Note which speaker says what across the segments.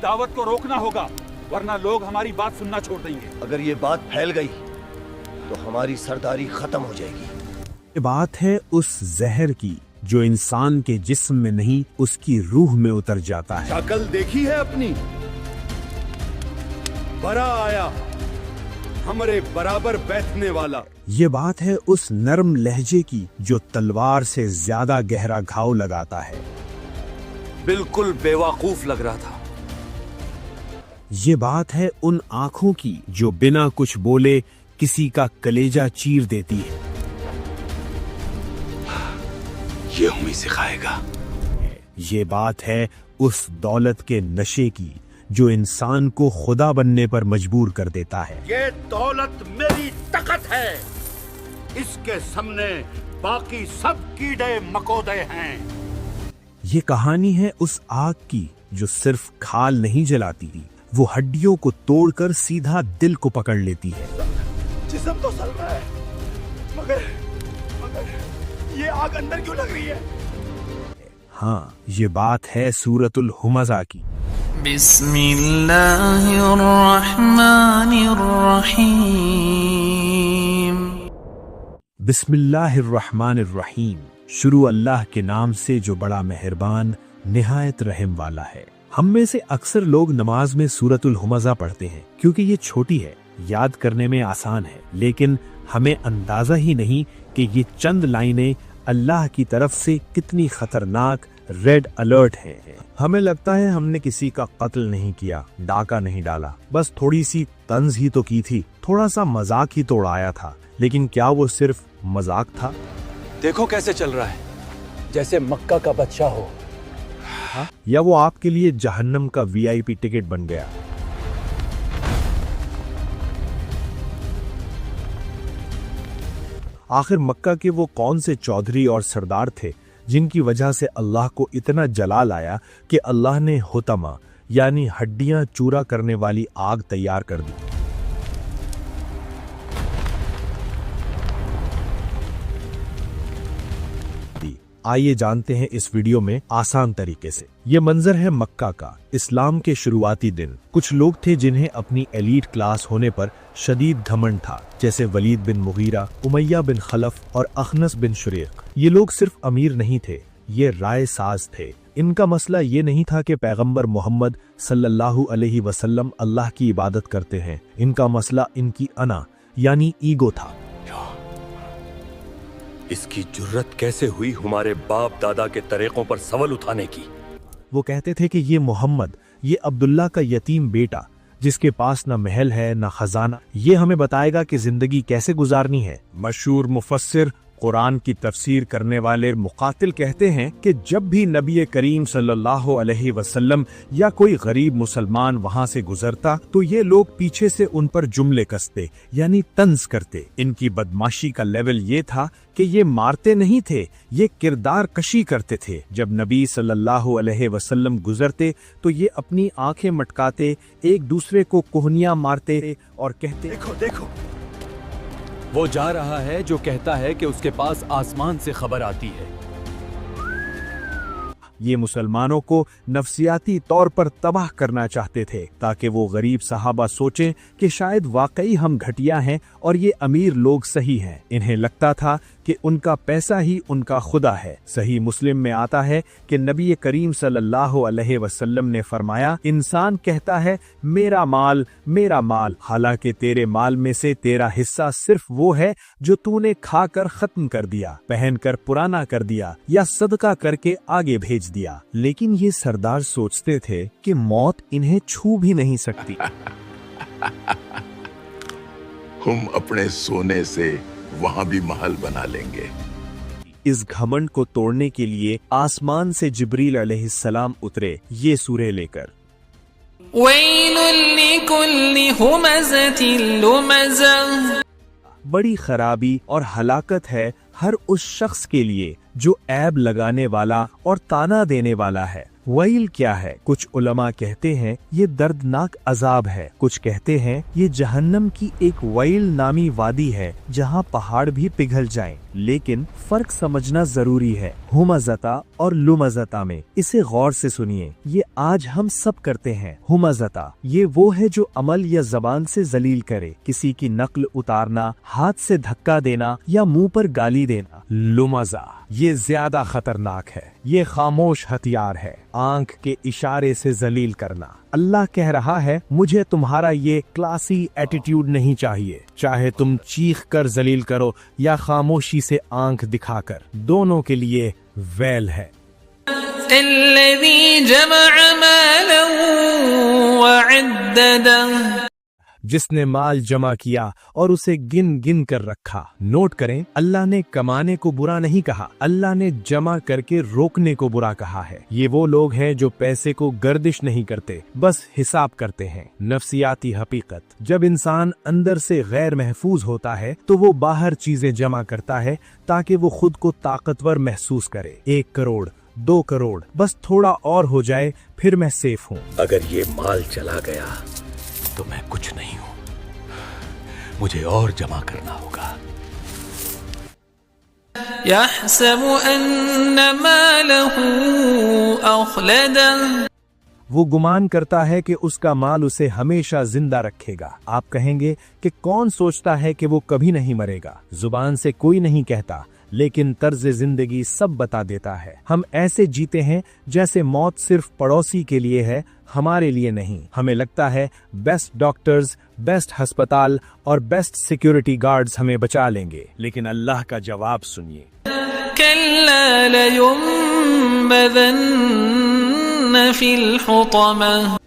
Speaker 1: दावत को रोकना होगा, वरना लोग हमारी बात सुनना छोड़ देंगे।
Speaker 2: अगर ये बात फैल गई तो हमारी सरदारी खत्म हो जाएगी।
Speaker 3: ये बात है उस जहर की जो इंसान के जिस्म में नहीं उसकी रूह में उतर जाता है।
Speaker 2: शक्ल देखी है अपनी? बड़ा आया हमारे बराबर बैठने वाला।
Speaker 3: ये बात है उस नरम लहजे की जो तलवार से ज्यादा गहरा घाव लगाता है।
Speaker 1: बिल्कुल बेवकूफ लग रहा था।
Speaker 3: ये बात है उन आंखों की जो बिना कुछ बोले किसी का कलेजा चीर देती है।
Speaker 2: ये हमें सिखाएगा।
Speaker 3: ये बात है उस दौलत के नशे की जो इंसान को खुदा बनने पर मजबूर कर देता है।
Speaker 2: ये दौलत मेरी ताकत है, इसके सामने बाकी सब कीड़े मकोड़े हैं।
Speaker 3: ये कहानी है उस आग की जो सिर्फ खाल नहीं जलाती थी, वो हड्डियों को तोड़कर सीधा दिल को पकड़ लेती है।
Speaker 2: जिस्म तो सल रहा है, मगर ये आग अंदर क्यों लग रही है?
Speaker 3: हाँ, ये बात है सूरतुल हुमज़ा की। बिस्मिल्लाहिर्रहमानिर्रहीम। शुरू अल्लाह के नाम से जो बड़ा मेहरबान निहायत रहम वाला है। हम में से अक्सर लोग नमाज में सूरतुल हुमज़ा पढ़ते हैं क्योंकि ये छोटी है, याद करने में आसान है, लेकिन हमें अंदाजा ही नहीं कि ये चंद लाइनें अल्लाह की तरफ से कितनी खतरनाक रेड अलर्ट हैं। हमें लगता है हमने किसी का कत्ल नहीं किया, डाका नहीं डाला, बस थोड़ी सी तंज ही तो की थी, थोड़ा सा मजाक ही तो उड़ाया था। लेकिन क्या वो सिर्फ मजाक था?
Speaker 1: देखो कैसे चल रहा है, जैसे मक्का का बच्चा हो।
Speaker 3: या वो आपके लिए जहन्नम का वीआईपी टिकट बन गया? आखिर मक्का के वो कौन से चौधरी और सरदार थे जिनकी वजह से अल्लाह को इतना जलाल आया कि अल्लाह ने हुतमा यानी हड्डियां चूरा करने वाली आग तैयार कर दी। आइए जानते हैं इस वीडियो में आसान तरीके से। ये मंजर है मक्का का, इस्लाम के शुरुआती दिन। कुछ लोग थे जिन्हें अपनी एलीट क्लास होने पर शदीद घमंड था, जैसे वलीद बिन मुगीरा, उमैया बिन खलफ और अखनस बिन शुरेक। ये लोग सिर्फ अमीर नहीं थे, ये राय साज थे। इनका मसला ये नहीं था कि पैगंबर मोहम्मद सल्लल्लाहु अलैहि वसल्लम अल्लाह की इबादत करते हैं, इनका मसला इनकी अना यानी ईगो था।
Speaker 2: इसकी जुर्रत कैसे हुई हमारे बाप दादा के तरीकों पर सवाल उठाने की?
Speaker 3: वो कहते थे कि ये मोहम्मद, ये अब्दुल्ला का यतीम बेटा जिसके पास न महल है न खजाना, ये हमें बताएगा कि जिंदगी कैसे गुजारनी है। मशहूर मुफस्सिर, कुरान की तफसीर करने वाले मुकातिल कहते हैं कि जब भी नबी करीम सल्लल्लाहु अलैहि वसल्लम या कोई गरीब मुसलमान वहां से गुजरता तो ये लोग पीछे से उन पर जुमले कसते यानी तंज करते। इनकी बदमाशी का लेवल ये था कि ये मारते नहीं थे, ये किरदार कशी करते थे। जब नबी सल्लल्लाहु अलैहि वसल्लम गुजरते तो ये अपनी आंखें मटकाते, एक दूसरे को कोहनियां मारते और कहते,
Speaker 2: देखो देखो,
Speaker 1: वो जा रहा है जो कहता है कि उसके पास आसमान से खबर आती है।
Speaker 3: ये मुसलमानों को नफसियाती तौर पर तबाह करना चाहते थे ताकि वो गरीब सहाबा सोचें कि शायद वाकई हम घटिया हैं और ये अमीर लोग सही हैं। इन्हें लगता था कि उनका पैसा ही उनका खुदा है। सही मुस्लिम में आता है कि नबी करीम सल्लल्लाहु अलैहि वसल्लम ने फरमाया, इंसान कहता है मेरा माल, हालांकि तेरे माल में से तेरा हिस्सा सिर्फ वो है जो तूने खाकर खत्म कर दिया, पहनकर पुराना कर दिया या सदका करके आगे भेज दिया। लेकिन ये सरदार सोचते थे कि मौत इन्हें छू भी नहीं सकती।
Speaker 4: हम अपने सोने से वहां भी महल बना लेंगे।
Speaker 3: इस घमंड को तोड़ने के लिए आसमान से जिब्रील अलैहिस्सलाम उतरे ये सूरह लेकर। बड़ी खराबी और हलाकत है हर उस शख्स के लिए जो ऐब लगाने वाला और ताना देने वाला है। वैल क्या है? कुछ उलमा कहते हैं ये दर्दनाक अजाब है, कुछ कहते हैं ये जहन्नम की एक वैल नामी वादी है जहां पहाड़ भी पिघल जाएं। लेकिन फर्क समझना जरूरी है हुमज़ता और लुमज़ता में। इसे गौर से सुनिए, ये आज हम सब करते हैं। हुमज़ता ये वो है जो अमल या जबान से जलील करे, किसी की नक्ल उतारना, हाथ से धक्का देना या मुंह पर गाली देना। लुमज़ा ये ज्यादा खतरनाक है, ये खामोश हथियार है, आंख के इशारे से जलील करना। अल्लाह कह रहा है मुझे तुम्हारा ये क्लासी एटीट्यूड नहीं चाहिए, चाहे तुम चीख कर जलील करो या खामोशी से आंख दिखाकर, दोनों के लिए वैल है। जिसने माल जमा किया और उसे गिन गिन कर रखा। नोट करें, अल्लाह ने कमाने को बुरा नहीं कहा, अल्लाह ने जमा करके रोकने को बुरा कहा है। ये वो लोग हैं जो पैसे को गर्दिश नहीं करते, बस हिसाब करते हैं। नफ्सियाती हकीकत, जब इंसान अंदर से गैर महफूज होता है तो वो बाहर चीजें जमा करता है ताकि वो खुद को ताकतवर महसूस करे। 1 करोड़ 2 करोड़, बस थोड़ा और हो जाए फिर मैं सेफ हूँ।
Speaker 1: अगर ये माल चला गया तो मैं कुछ नहीं हूं, मुझे और जमा करना होगा।
Speaker 5: यहसबु अन्ना मालहु अखलदह,
Speaker 3: वो गुमान करता है कि उसका माल उसे हमेशा जिंदा रखेगा। आप कहेंगे कि कौन सोचता है कि वो कभी नहीं मरेगा? जुबान से कोई नहीं कहता, लेकिन तर्ज जिंदगी सब बता देता है। हम ऐसे जीते हैं जैसे मौत सिर्फ पड़ोसी के लिए है, हमारे लिए नहीं। हमें लगता है बेस्ट डॉक्टर्स, बेस्ट अस्पताल और बेस्ट सिक्योरिटी गार्ड्स हमें बचा लेंगे, लेकिन अल्लाह का जवाब सुनिए।
Speaker 5: कल्ला लयुंबदन्न फिल हुतमह,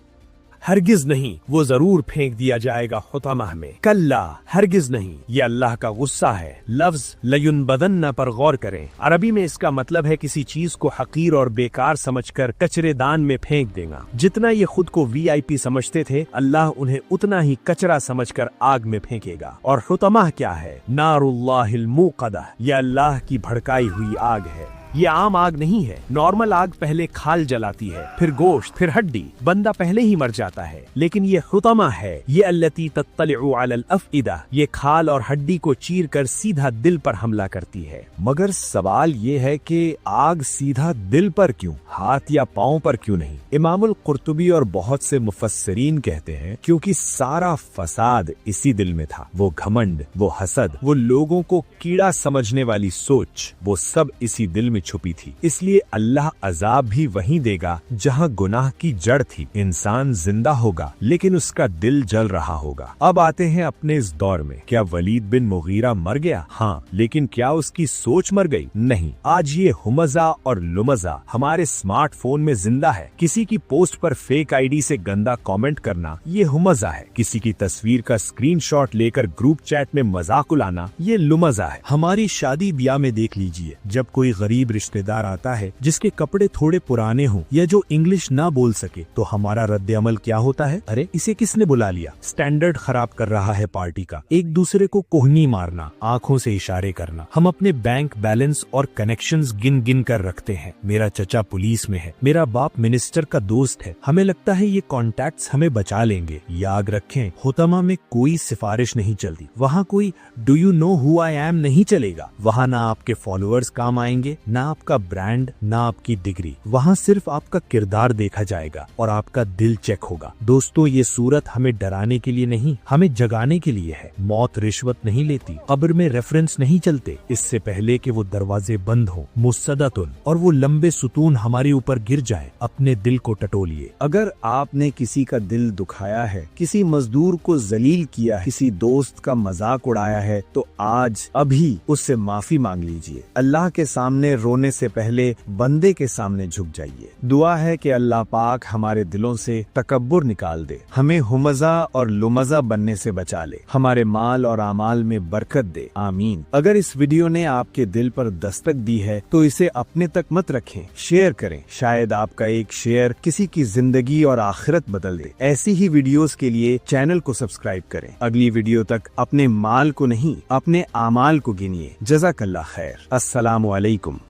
Speaker 3: हरगिज नहीं, वो जरूर फेंक दिया जाएगा हुतमह में। कल्ला, हरगिज नहीं, ये अल्लाह का गुस्सा है। लफ्ज लयुनबदन्न पर गौर करें, अरबी में इसका मतलब है किसी चीज को हकीर और बेकार समझकर कचरेदान में फेंक देना। जितना ये खुद को VIP समझते थे, अल्लाह उन्हें उतना ही कचरा समझकर आग में फेंकेगा। और हुतमह क्या है? नारुल्लाहिल मूक़दा, ये अल्लाह की भड़काई हुई आग है। ये आम आग नहीं है। नॉर्मल आग पहले खाल जलाती है, फिर गोश्त, फिर हड्डी, बंदा पहले ही मर जाता है। लेकिन ये हुतमा है, ये अल्लती तत्तलिउ अलल अफ़इदा, ये खाल और हड्डी को चीर कर सीधा दिल पर हमला करती है। मगर सवाल ये है कि आग सीधा दिल पर क्यों, हाथ या पाँव पर क्यों नहीं? इमामुल कुर्तुबी और बहुत से मुफस्सिरीन कहते हैं क्योंकि सारा फसाद इसी दिल में था। वो घमंड, वो हसद, वो लोगों को कीड़ा समझने वाली सोच, वो सब इसी दिल में छुपी थी। इसलिए अल्लाह अजाब भी वहीं देगा जहां गुनाह की जड़ थी। इंसान जिंदा होगा लेकिन उसका दिल जल रहा होगा। अब आते हैं अपने इस दौर में। क्या वलीद बिन मुगीरा मर गया? हाँ, लेकिन क्या उसकी सोच मर गई? नहीं। आज ये हुमज़ा और लुमज़ा हमारे स्मार्टफोन में जिंदा है। किसी की पोस्ट पर फेक ID से गंदा कमेंट करना ये हुमज़ा है। किसी की तस्वीर का स्क्रीनशॉट लेकर ग्रुप चैट में मजाक उड़ाना ये लुमज़ा है। हमारी शादी ब्याह में देख लीजिए, जब कोई गरीब रिश्तेदार आता है जिसके कपड़े थोड़े पुराने हों या जो इंग्लिश ना बोल सके, तो हमारा रद्द अमल क्या होता है? अरे इसे किसने बुला लिया? स्टैंडर्ड खराब कर रहा है पार्टी का। एक दूसरे को कोहनी मारना, आंखों से इशारे करना। हम अपने बैंक बैलेंस और कनेक्शंस गिन गिन कर रखते हैं। मेरा चचा पुलिस में है, मेरा बाप मिनिस्टर का दोस्त है। हमें लगता है ये कॉन्टैक्ट्स हमें बचा लेंगे। याद रखें, हुतमा में कोई सिफारिश नहीं चलती। वहाँ कोई do you know who I am नहीं चलेगा। वहाँ ना आपके फॉलोअर्स काम आएंगे, ना आपका ब्रांड, ना आपकी डिग्री। वहाँ सिर्फ आपका किरदार देखा जाएगा और आपका दिल चेक होगा। दोस्तों, ये सूरत हमें डराने के लिए नहीं, हमें जगाने के लिए है। मौत रिश्वत नहीं लेती, कब्र में रेफरेंस नहीं चलते। इससे पहले कि वो दरवाजे बंद हो, मुस्सदतुन, और वो लंबे सुतून हमारे ऊपर गिर जाए, अपने दिल को टटोलिए। अगर आपने किसी का दिल दुखाया है, किसी मजदूर को जलील किया है, किसी दोस्त का मजाक उड़ाया है, तो आज अभी उससे माफी मांग लीजिए। अल्लाह के सामने रोने से पहले बंदे के सामने झुक जाइए। दुआ है कि अल्लाह पाक हमारे दिलों से तकब्बुर निकाल दे, हमें हुमजा और लुमजा बनने से बचा ले, हमारे माल और आमाल में बरकत दे, आमीन। अगर इस वीडियो ने आपके दिल पर दस्तक दी है तो इसे अपने तक मत रखें, शेयर करें। शायद आपका एक शेयर किसी की जिंदगी और आखिरत बदल दे। ऐसी ही वीडियोस के लिए चैनल को सब्सक्राइब करें। अगली वीडियो तक अपने माल को नहीं, अपने आमाल को गिनिए। जज़ाकल्लाह खैर। अस्सलामु अलैकुम।